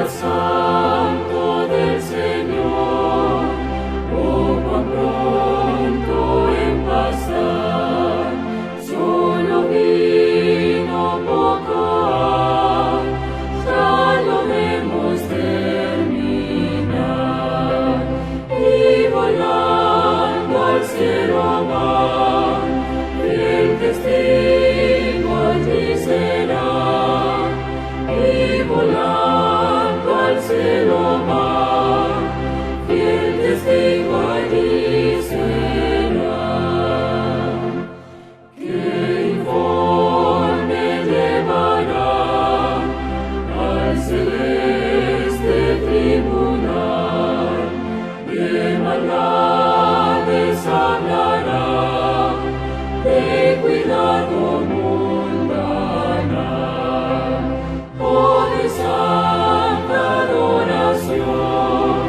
santo del Señor, oh cuán pronto en pasar, solo vino poco ha, ya lo vemos terminar, y volando al cielo va, el testigo allí será, y volando al cielo va, fiel testigo allí será. Que informe llevará al celeste tribunal, de maldades hablará, de cuidado mundana, oh de santa adoración,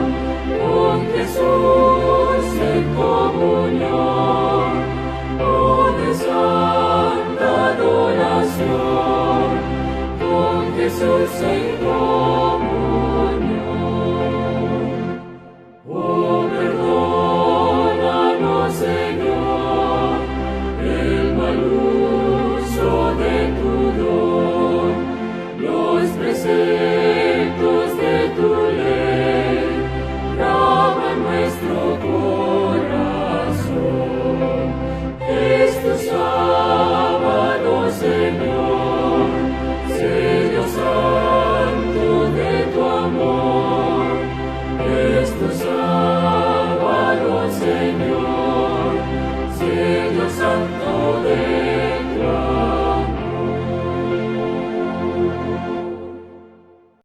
con Jesús en comunión, oh de santa adoración, con Jesús en comunión. Oh, perdónanos, Señor, el mal uso de tu don, los preceptos de tu ley, graban nuestro corazón. Es tu sábado, Señor, sello santo de tu amor, es tu sábado.